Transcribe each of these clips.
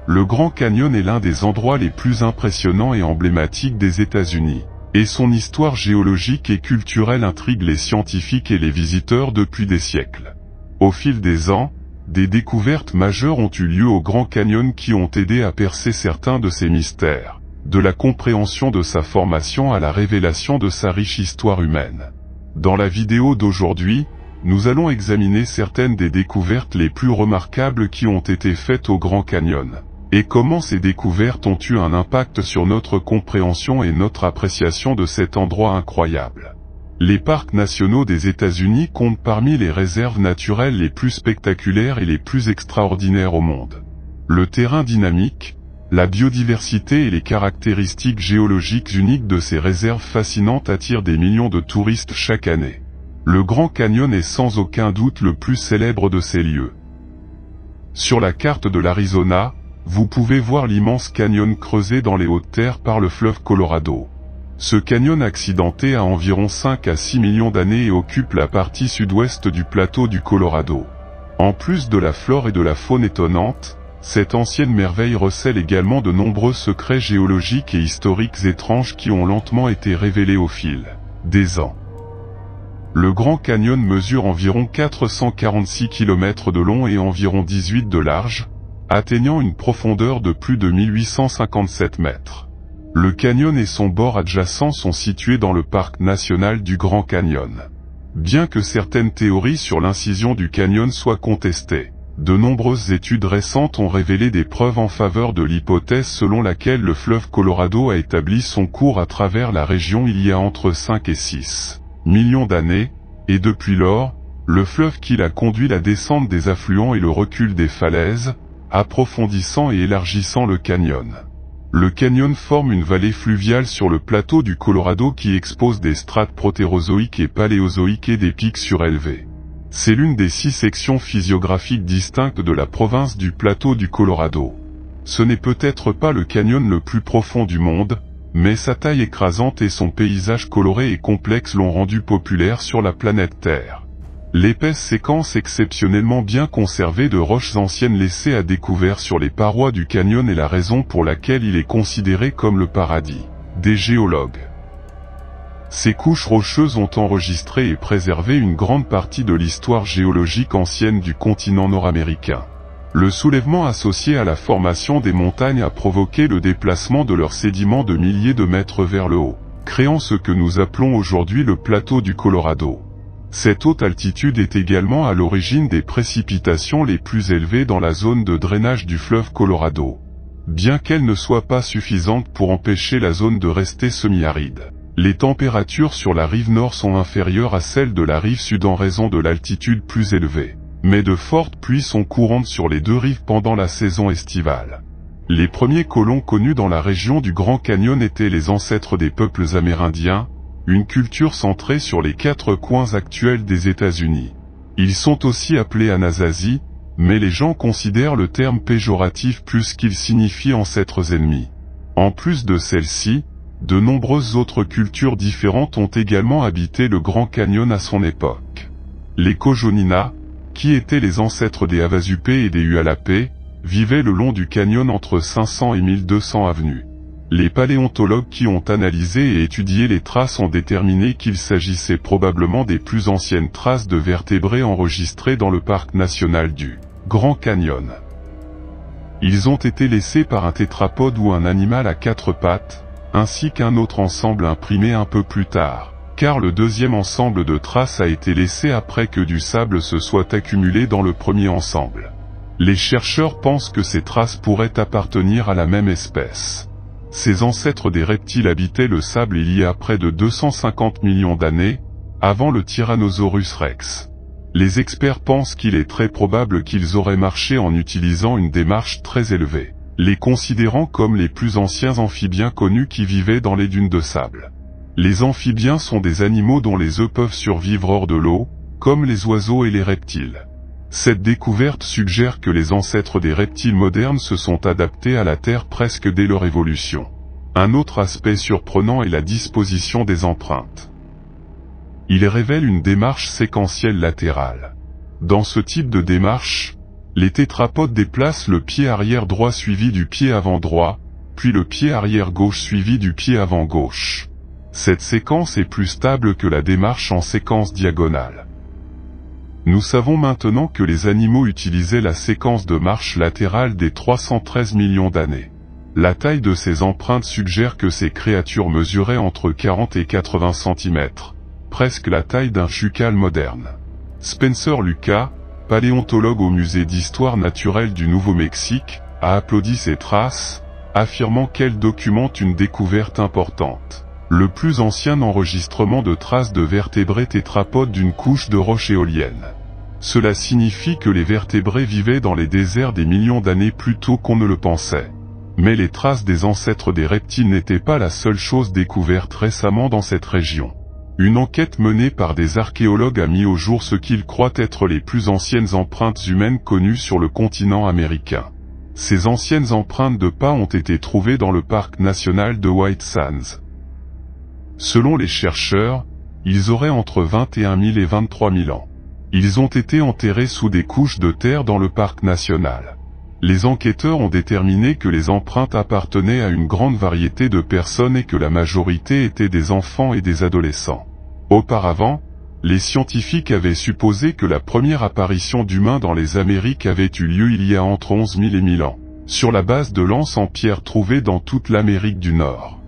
Le Grand Canyon est l'un des endroits les plus impressionnants et emblématiques des États-Unis, et son histoire géologique et culturelle intrigue les scientifiques et les visiteurs depuis des siècles. Au fil des ans, des découvertes majeures ont eu lieu au Grand Canyon qui ont aidé à percer certains de ses mystères, de la compréhension de sa formation à la révélation de sa riche histoire humaine. Dans la vidéo d'aujourd'hui, nous allons examiner certaines des découvertes les plus remarquables qui ont été faites au Grand Canyon, et comment ces découvertes ont eu un impact sur notre compréhension et notre appréciation de cet endroit incroyable. Les parcs nationaux des États-Unis comptent parmi les réserves naturelles les plus spectaculaires et les plus extraordinaires au monde. Le terrain dynamique, la biodiversité et les caractéristiques géologiques uniques de ces réserves fascinantes attirent des millions de touristes chaque année. Le Grand Canyon est sans aucun doute le plus célèbre de ces lieux. Sur la carte de l'Arizona, vous pouvez voir l'immense canyon creusé dans les hautes terres par le fleuve Colorado. Ce canyon accidenté a environ 5 à 6 millions d'années et occupe la partie sud-ouest du plateau du Colorado. En plus de la flore et de la faune étonnante, cette ancienne merveille recèle également de nombreux secrets géologiques et historiques étranges qui ont lentement été révélés au fil des ans. Le Grand Canyon mesure environ 446 km de long et environ 18 de large, atteignant une profondeur de plus de 1857 mètres. Le canyon et son bord adjacent sont situés dans le parc national du Grand Canyon. Bien que certaines théories sur l'incision du canyon soient contestées, de nombreuses études récentes ont révélé des preuves en faveur de l'hypothèse selon laquelle le fleuve Colorado a établi son cours à travers la région il y a entre 5 et 6 millions d'années, et depuis lors, le fleuve qui l'a conduit la descente des affluents et le recul des falaises, approfondissant et élargissant le canyon. Le canyon forme une vallée fluviale sur le plateau du Colorado qui expose des strates protérozoïques et paléozoïques et des pics surélevés. C'est l'une des 6 sections physiographiques distinctes de la province du plateau du Colorado. Ce n'est peut-être pas le canyon le plus profond du monde, mais sa taille écrasante et son paysage coloré et complexe l'ont rendu populaire sur la planète Terre. L'épaisse séquence exceptionnellement bien conservée de roches anciennes laissées à découvert sur les parois du canyon est la raison pour laquelle il est considéré comme le paradis des géologues. Ces couches rocheuses ont enregistré et préservé une grande partie de l'histoire géologique ancienne du continent nord-américain. Le soulèvement associé à la formation des montagnes a provoqué le déplacement de leurs sédiments de milliers de mètres vers le haut, créant ce que nous appelons aujourd'hui le plateau du Colorado. Cette haute altitude est également à l'origine des précipitations les plus élevées dans la zone de drainage du fleuve Colorado. Bien qu'elle ne soit pas suffisante pour empêcher la zone de rester semi-aride, les températures sur la rive nord sont inférieures à celles de la rive sud en raison de l'altitude plus élevée. Mais de fortes pluies sont courantes sur les deux rives pendant la saison estivale. Les premiers colons connus dans la région du Grand Canyon étaient les ancêtres des peuples amérindiens, une culture centrée sur les 4 coins actuels des États-Unis. Ils sont aussi appelés Anasazi, mais les gens considèrent le terme péjoratif plus qu'il signifie ancêtres ennemis. En plus de celle-ci, de nombreuses autres cultures différentes ont également habité le Grand Canyon à son époque. Les Kojonina, qui étaient les ancêtres des Havasupé et des Hualapé, vivaient le long du canyon entre 500 et 1200 avenues. Les paléontologues qui ont analysé et étudié les traces ont déterminé qu'il s'agissait probablement des plus anciennes traces de vertébrés enregistrées dans le parc national du Grand Canyon. Ils ont été laissés par un tétrapode ou un animal à 4 pattes, ainsi qu'un autre ensemble imprimé un peu plus tard, car le deuxième ensemble de traces a été laissé après que du sable se soit accumulé dans le premier ensemble. Les chercheurs pensent que ces traces pourraient appartenir à la même espèce. Ces ancêtres des reptiles habitaient le sable il y a près de 250 millions d'années, avant le Tyrannosaurus rex. Les experts pensent qu'il est très probable qu'ils auraient marché en utilisant une démarche très élevée, les considérant comme les plus anciens amphibiens connus qui vivaient dans les dunes de sable. Les amphibiens sont des animaux dont les œufs peuvent survivre hors de l'eau, comme les oiseaux et les reptiles. Cette découverte suggère que les ancêtres des reptiles modernes se sont adaptés à la Terre presque dès leur évolution. Un autre aspect surprenant est la disposition des empreintes. Il révèle une démarche séquentielle latérale. Dans ce type de démarche, Les tétrapodes déplacent le pied arrière droit suivi du pied avant droit, puis le pied arrière gauche suivi du pied avant gauche. Cette séquence est plus stable que la démarche en séquence diagonale. Nous savons maintenant que les animaux utilisaient la séquence de marche latérale dès 313 millions d'années. La taille de ces empreintes suggère que ces créatures mesuraient entre 40 et 80 cm, presque la taille d'un chucal moderne. Spencer Lucas, paléontologue au musée d'histoire naturelle du Nouveau-Mexique, a applaudi ces traces, affirmant qu'elles documentent une découverte importante. Le plus ancien enregistrement de traces de vertébrés tétrapodes d'une couche de roches éoliennes. Cela signifie que les vertébrés vivaient dans les déserts des millions d'années plus tôt qu'on ne le pensait. Mais les traces des ancêtres des reptiles n'étaient pas la seule chose découverte récemment dans cette région. Une enquête menée par des archéologues a mis au jour ce qu'ils croient être les plus anciennes empreintes humaines connues sur le continent américain. Ces anciennes empreintes de pas ont été trouvées dans le parc national de White Sands. Selon les chercheurs, ils auraient entre 21 000 et 23 000 ans. Ils ont été enterrés sous des couches de terre dans le parc national. Les enquêteurs ont déterminé que les empreintes appartenaient à une grande variété de personnes et que la majorité étaient des enfants et des adolescents. Auparavant, les scientifiques avaient supposé que la première apparition d'humains dans les Amériques avait eu lieu il y a entre 11 000 et 1000 ans, sur la base de lances en pierre trouvées dans toute l'Amérique du Nord.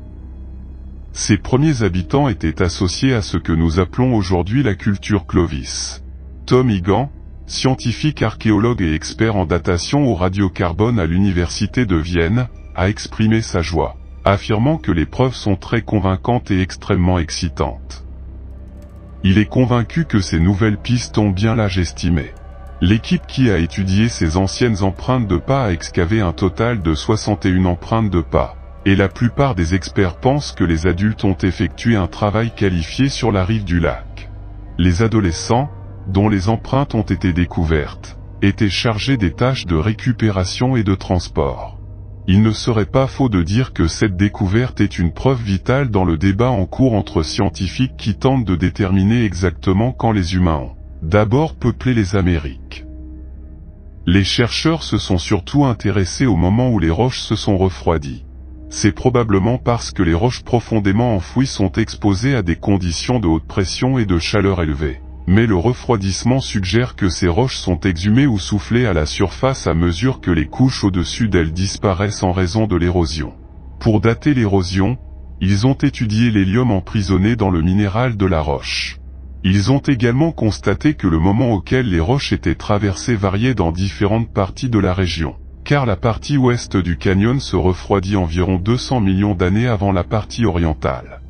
Ces premiers habitants étaient associés à ce que nous appelons aujourd'hui la culture Clovis. Tom Egan, scientifique archéologue et expert en datation au radiocarbone à l'université de Vienne, a exprimé sa joie, affirmant que les preuves sont très convaincantes et extrêmement excitantes. Il est convaincu que ces nouvelles pistes ont bien l'âge estimé. L'équipe qui a étudié ces anciennes empreintes de pas a excavé un total de 61 empreintes de pas. Et la plupart des experts pensent que les adultes ont effectué un travail qualifié sur la rive du lac. Les adolescents, dont les empreintes ont été découvertes, étaient chargés des tâches de récupération et de transport. Il ne serait pas faux de dire que cette découverte est une preuve vitale dans le débat en cours entre scientifiques qui tentent de déterminer exactement quand les humains ont d'abord peuplé les Amériques. Les chercheurs se sont surtout intéressés au moment où les roches se sont refroidies. C'est probablement parce que les roches profondément enfouies sont exposées à des conditions de haute pression et de chaleur élevée. Mais le refroidissement suggère que ces roches sont exhumées ou soufflées à la surface à mesure que les couches au-dessus d'elles disparaissent en raison de l'érosion. Pour dater l'érosion, ils ont étudié l'hélium emprisonné dans le minéral de la roche. Ils ont également constaté que le moment auquel les roches étaient traversées variait dans différentes parties de la région. Car la partie ouest du canyon se refroidit environ 200 millions d'années avant la partie orientale.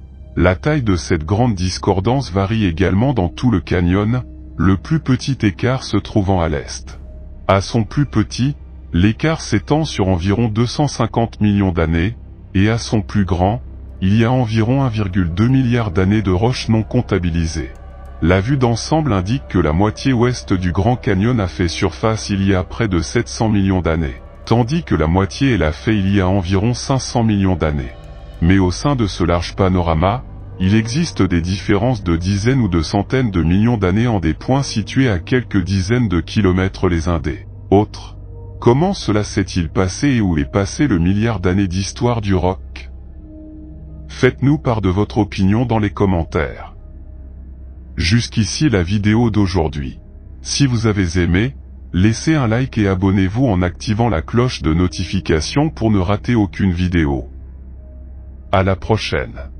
La taille de cette grande discordance varie également dans tout le canyon, le plus petit écart se trouvant à l'est. À son plus petit, l'écart s'étend sur environ 250 millions d'années, et à son plus grand, il y a environ 1,2 milliard d'années de roches non comptabilisées. La vue d'ensemble indique que la moitié ouest du Grand Canyon a fait surface il y a près de 700 millions d'années. Tandis que la moitié est l'a fait il y a environ 500 millions d'années. Mais au sein de ce large panorama, il existe des différences de dizaines ou de centaines de millions d'années en des points situés à quelques dizaines de kilomètres les uns des autres. Comment cela s'est-il passé et où est passé le milliard d'années d'histoire du roc? Faites-nous part de votre opinion dans les commentaires. Jusqu'ici la vidéo d'aujourd'hui. Si vous avez aimé, laissez un like et abonnez-vous en activant la cloche de notification pour ne rater aucune vidéo. À la prochaine.